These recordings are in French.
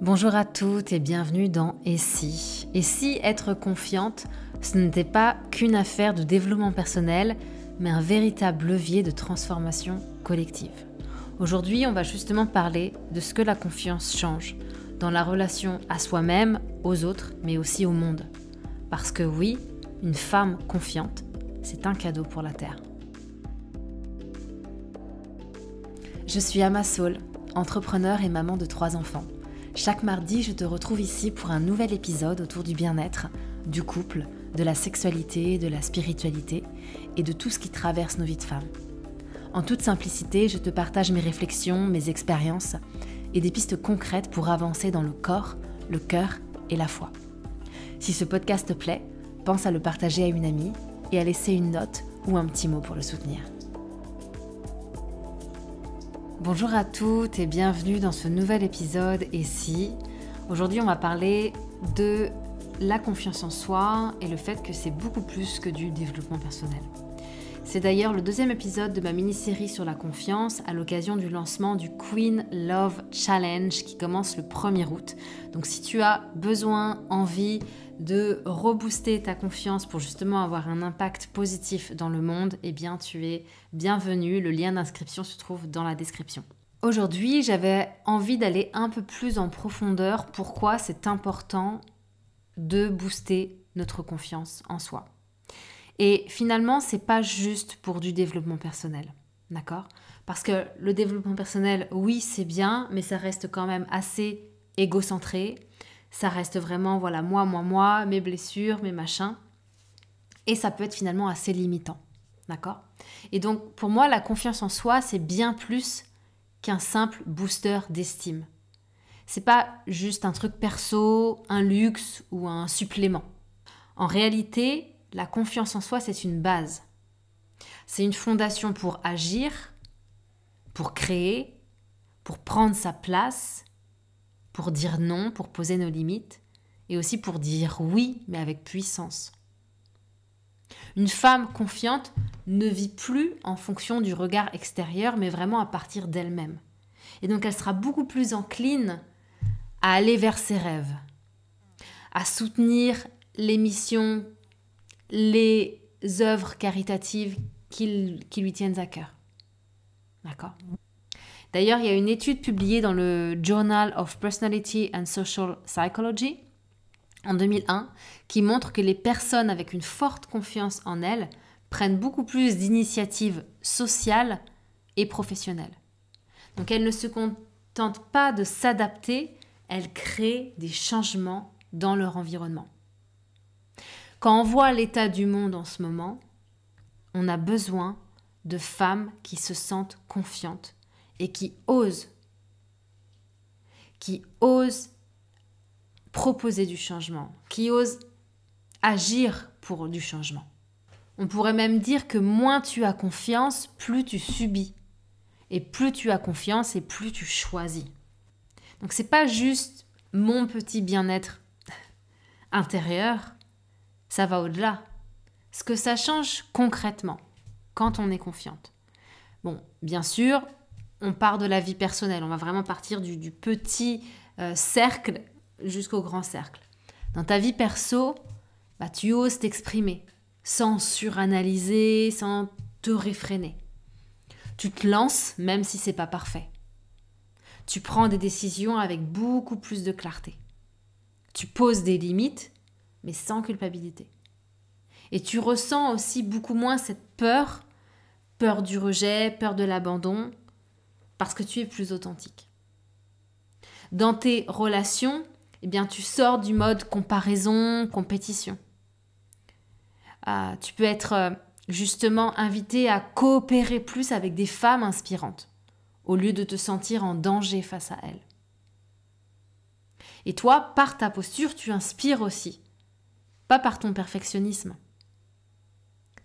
Bonjour à toutes et bienvenue dans Et si ? Et si être confiante, ce n'était pas qu'une affaire de développement personnel, mais un véritable levier de transformation collective. Aujourd'hui, on va justement parler de ce que la confiance change dans la relation à soi-même, aux autres, mais aussi au monde. Parce que oui, une femme confiante, c'est un cadeau pour la Terre. Je suis Ama Saul, entrepreneur et maman de 3 enfants. Chaque mardi, je te retrouve ici pour un nouvel épisode autour du bien-être, du couple, de la sexualité, de la spiritualité et de tout ce qui traverse nos vies de femmes. En toute simplicité, je te partage mes réflexions, mes expériences et des pistes concrètes pour avancer dans le corps, le cœur et la foi. Si ce podcast te plaît, pense à le partager à une amie et à laisser une note ou un petit mot pour le soutenir. Bonjour à toutes et bienvenue dans ce nouvel épisode Et si ? Aujourd'hui, on va parler de la confiance en soi et le fait que c'est beaucoup plus que du développement personnel. C'est d'ailleurs le 2e épisode de ma mini-série sur la confiance à l'occasion du lancement du Queen Love Challenge qui commence le 1er août. Donc si tu as besoin, envie de rebooster ta confiance pour justement avoir un impact positif dans le monde, eh bien tu es bienvenue. Le lien d'inscription se trouve dans la description. Aujourd'hui, j'avais envie d'aller un peu plus en profondeur pourquoi c'est important de booster notre confiance en soi. Et finalement, c'est pas juste pour du développement personnel, d'accord ? Parce que le développement personnel, oui, c'est bien, mais ça reste quand même assez égocentré. Ça reste vraiment, voilà, moi, mes blessures, mes machins. Et ça peut être finalement assez limitant, d'accord ? Et donc, pour moi, la confiance en soi, c'est bien plus qu'un simple booster d'estime. C'est pas juste un truc perso, un luxe ou un supplément. En réalité, la confiance en soi, c'est une base. C'est une fondation pour agir, pour créer, pour prendre sa place, pour dire non, pour poser nos limites, et aussi pour dire oui, mais avec puissance. Une femme confiante ne vit plus en fonction du regard extérieur, mais vraiment à partir d'elle-même. Et donc elle sera beaucoup plus encline à aller vers ses rêves, à soutenir les missions, les œuvres caritatives qui lui tiennent à cœur. D'accord ? D'ailleurs, il y a une étude publiée dans le Journal of Personality and Social Psychology en 2001 qui montre que les personnes avec une forte confiance en elles prennent beaucoup plus d'initiatives sociales et professionnelles. Donc elles ne se contentent pas de s'adapter, elles créent des changements dans leur environnement. Quand on voit l'état du monde en ce moment, on a besoin de femmes qui se sentent confiantes et qui osent proposer du changement, qui osent agir pour du changement. On pourrait même dire que moins tu as confiance, plus tu subis. Et plus tu as confiance et plus tu choisis. Donc c'est pas juste mon petit bien-être intérieur, ça va au-delà. Ce que ça change concrètement quand on est confiante. Bon, bien sûr, on part de la vie personnelle. On va vraiment partir du petit cercle jusqu'au grand cercle. Dans ta vie perso, tu oses t'exprimer sans suranalyser, sans te réfréner. Tu te lances même si c'est pas parfait. Tu prends des décisions avec beaucoup plus de clarté. Tu poses des limites, mais sans culpabilité. Et tu ressens aussi beaucoup moins cette peur du rejet, peur de l'abandon, parce que tu es plus authentique. Dans tes relations, eh bien, tu sors du mode comparaison, compétition. Tu peux être justement invité à coopérer plus avec des femmes inspirantes, au lieu de te sentir en danger face à elles. Et toi, par ta posture, tu inspires aussi, pas par ton perfectionnisme.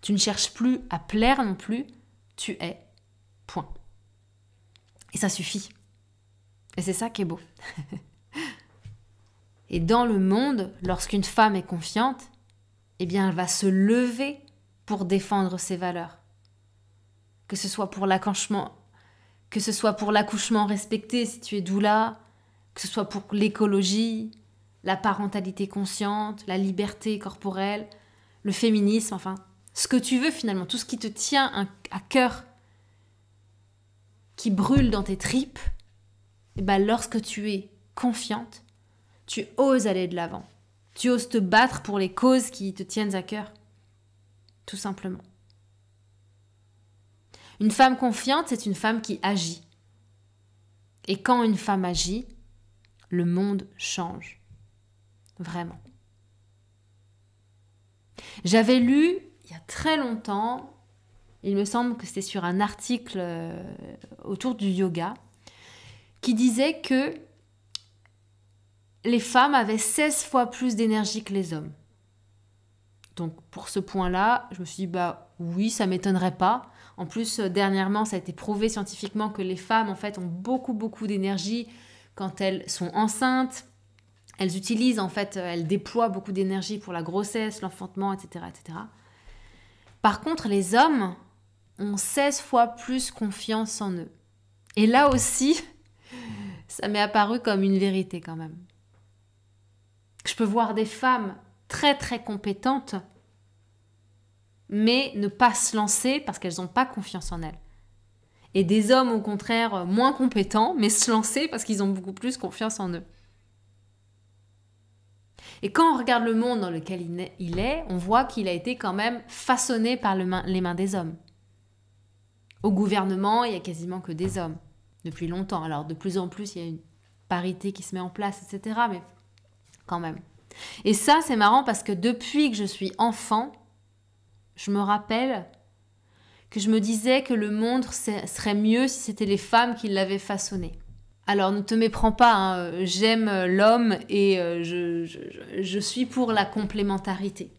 Tu ne cherches plus à plaire non plus, tu es, point. Et ça suffit. Et c'est ça qui est beau. Et dans le monde, lorsqu'une femme est confiante, eh bien elle va se lever pour défendre ses valeurs. Que ce soit pour l'accouchement respecté si tu es doula, que ce soit pour l'écologie, la parentalité consciente, la liberté corporelle, le féminisme, enfin, ce que tu veux finalement, tout ce qui te tient à cœur, qui brûle dans tes tripes, et ben lorsque tu es confiante, tu oses aller de l'avant. Tu oses te battre pour les causes qui te tiennent à cœur. Tout simplement. Une femme confiante, c'est une femme qui agit. Et quand une femme agit, le monde change. Vraiment. J'avais lu, il y a très longtemps, il me semble que c'était sur un article autour du yoga, qui disait que les femmes avaient 16 fois plus d'énergie que les hommes. Donc pour ce point-là, je me suis dit, bah oui, ça ne m'étonnerait pas. En plus, dernièrement, ça a été prouvé scientifiquement que les femmes, en fait, ont beaucoup d'énergie quand elles sont enceintes. Elles utilisent, en fait, elles déploient beaucoup d'énergie pour la grossesse, l'enfantement, etc., etc. Par contre, les hommes ont 16 fois plus confiance en eux. Et là aussi, ça m'est apparu comme une vérité quand même. Je peux voir des femmes très compétentes, mais ne pas se lancer parce qu'elles n'ont pas confiance en elles. Et des hommes, au contraire, moins compétents, mais se lancer parce qu'ils ont beaucoup plus confiance en eux. Et quand on regarde le monde dans lequel il est, on voit qu'il a été quand même façonné par les mains des hommes. Au gouvernement, il n'y a quasiment que des hommes, depuis longtemps. Alors, de plus en plus, il y a une parité qui se met en place, etc. Mais quand même. Et ça, c'est marrant parce que depuis que je suis enfant, je me rappelle que je me disais que le monde serait mieux si c'était les femmes qui l'avaient façonné. Alors, ne te méprends pas, hein, j'aime l'homme et je suis pour la complémentarité.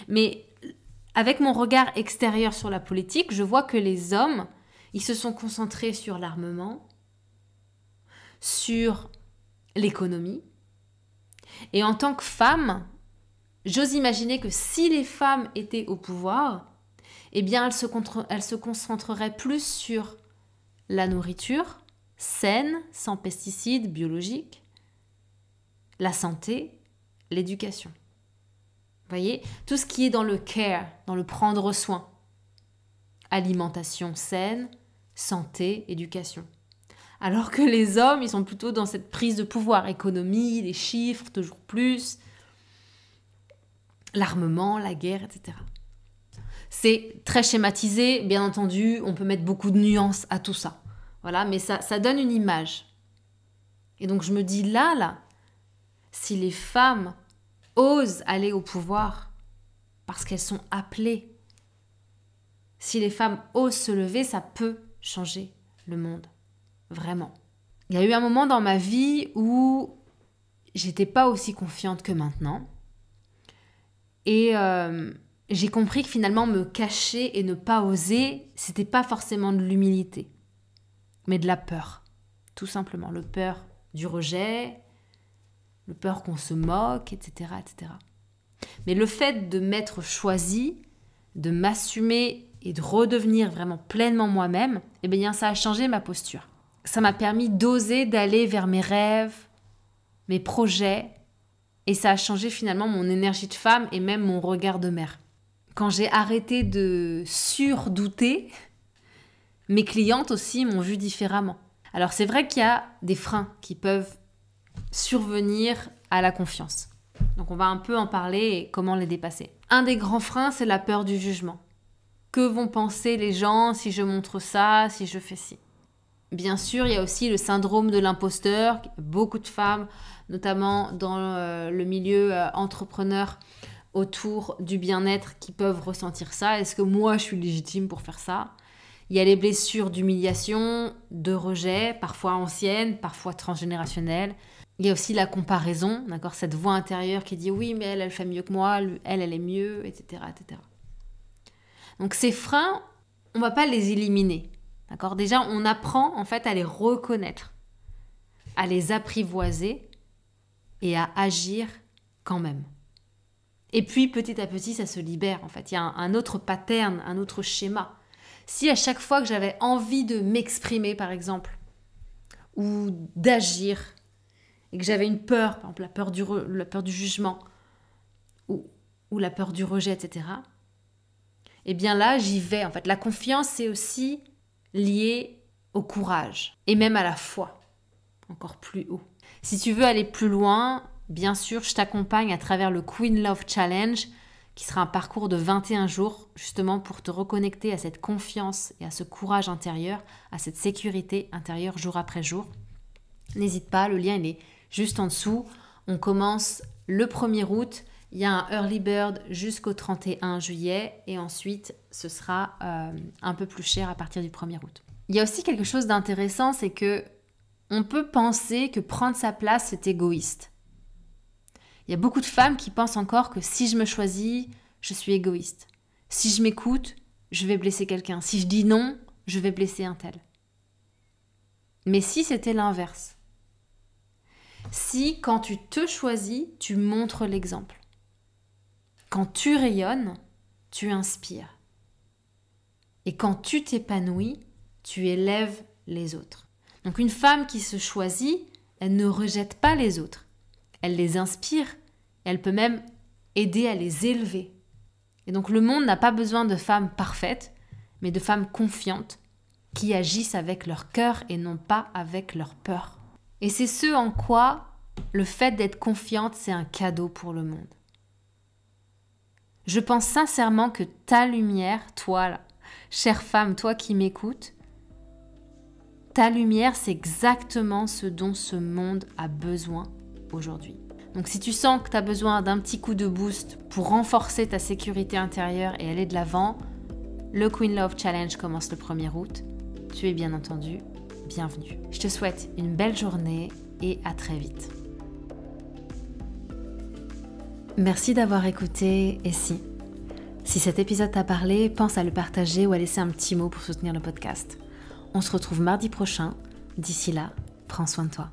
Mais avec mon regard extérieur sur la politique, je vois que les hommes, ils se sont concentrés sur l'armement, sur l'économie. Et en tant que femme, j'ose imaginer que si les femmes étaient au pouvoir, eh bien elles se concentreraient plus sur la nourriture saine, sans pesticides biologiques, la santé, l'éducation. Vous voyez, tout ce qui est dans le care, dans le prendre soin. Alimentation saine, santé, éducation. Alors que les hommes, ils sont plutôt dans cette prise de pouvoir, économie, les chiffres, toujours plus, l'armement, la guerre, etc. C'est très schématisé, bien entendu, on peut mettre beaucoup de nuances à tout ça. Voilà, mais ça donne une image. Et donc je me dis là, si les femmes osent aller au pouvoir parce qu'elles sont appelées, si les femmes osent se lever, ça peut changer le monde. Vraiment. Il y a eu un moment dans ma vie où j'étais pas aussi confiante que maintenant. Et j'ai compris que finalement me cacher et ne pas oser, c'était pas forcément de l'humilité, mais de la peur. Tout simplement. Le peur du rejet, le peur qu'on se moque, etc., etc. Mais le fait de m'être choisie, de m'assumer et de redevenir vraiment pleinement moi-même, eh bien ça a changé ma posture. Ça m'a permis d'oser, d'aller vers mes rêves, mes projets, et ça a changé finalement mon énergie de femme et même mon regard de mère. Quand j'ai arrêté de surdouter, mes clientes aussi m'ont vu différemment. Alors c'est vrai qu'il y a des freins qui peuvent survenir à la confiance. Donc on va un peu en parler et comment les dépasser. Un des grands freins, c'est la peur du jugement. Que vont penser les gens si je montre ça, si je fais ci ? Bien sûr, il y a aussi le syndrome de l'imposteur. Beaucoup de femmes, notamment dans le milieu entrepreneur autour du bien-être, qui peuvent ressentir ça. Est-ce que moi, je suis légitime pour faire ça ? Il y a les blessures d'humiliation, de rejet, parfois anciennes, parfois transgénérationnelles. Il y a aussi la comparaison, d'accord ? Cette voix intérieure qui dit « oui, mais elle fait mieux que moi, elle est mieux, etc. etc. » Donc ces freins, on ne va pas les éliminer. D'accord ? Déjà, on apprend en fait à les reconnaître, à les apprivoiser et à agir quand même. Et puis, petit à petit, ça se libère en fait. Il y a un autre pattern, un autre schéma. Si à chaque fois que j'avais envie de m'exprimer, par exemple, ou d'agir, et que j'avais une peur, par exemple la peur du jugement ou la peur du rejet, etc., eh bien là, j'y vais. En fait, la confiance, c'est aussi lié au courage et même à la foi, encore plus haut. Si tu veux aller plus loin, bien sûr, je t'accompagne à travers le Queen Love Challenge, qui sera un parcours de 21 jours, justement pour te reconnecter à cette confiance et à ce courage intérieur, à cette sécurité intérieure jour après jour. N'hésite pas, le lien il est juste en dessous. On commence le 1er août, il y a un early bird jusqu'au 31 juillet et ensuite ce sera un peu plus cher à partir du 1er août. Il y a aussi quelque chose d'intéressant, c'est que on peut penser que prendre sa place, c'est égoïste. Il y a beaucoup de femmes qui pensent encore que si je me choisis, je suis égoïste. Si je m'écoute, je vais blesser quelqu'un. Si je dis non, je vais blesser un tel. Mais si c'était l'inverse? Si quand tu te choisis, tu montres l'exemple. Quand tu rayonnes, tu inspires. Et quand tu t'épanouis, tu élèves les autres. Donc une femme qui se choisit, elle ne rejette pas les autres. Elle les inspire, elle peut même aider à les élever. Et donc le monde n'a pas besoin de femmes parfaites, mais de femmes confiantes qui agissent avec leur cœur et non pas avec leur peur. Et c'est ce en quoi le fait d'être confiante, c'est un cadeau pour le monde. Je pense sincèrement que ta lumière, toi là, chère femme, toi qui m'écoutes, ta lumière, c'est exactement ce dont ce monde a besoin aujourd'hui. Donc si tu sens que tu as besoin d'un petit coup de boost pour renforcer ta sécurité intérieure et aller de l'avant, le Queen Love Challenge commence le 1er août. Tu es bien entendu bienvenue. Je te souhaite une belle journée et à très vite. Merci d'avoir écouté et si cet épisode t'a parlé, pense à le partager ou à laisser un petit mot pour soutenir le podcast. On se retrouve mardi prochain. D'ici là, prends soin de toi.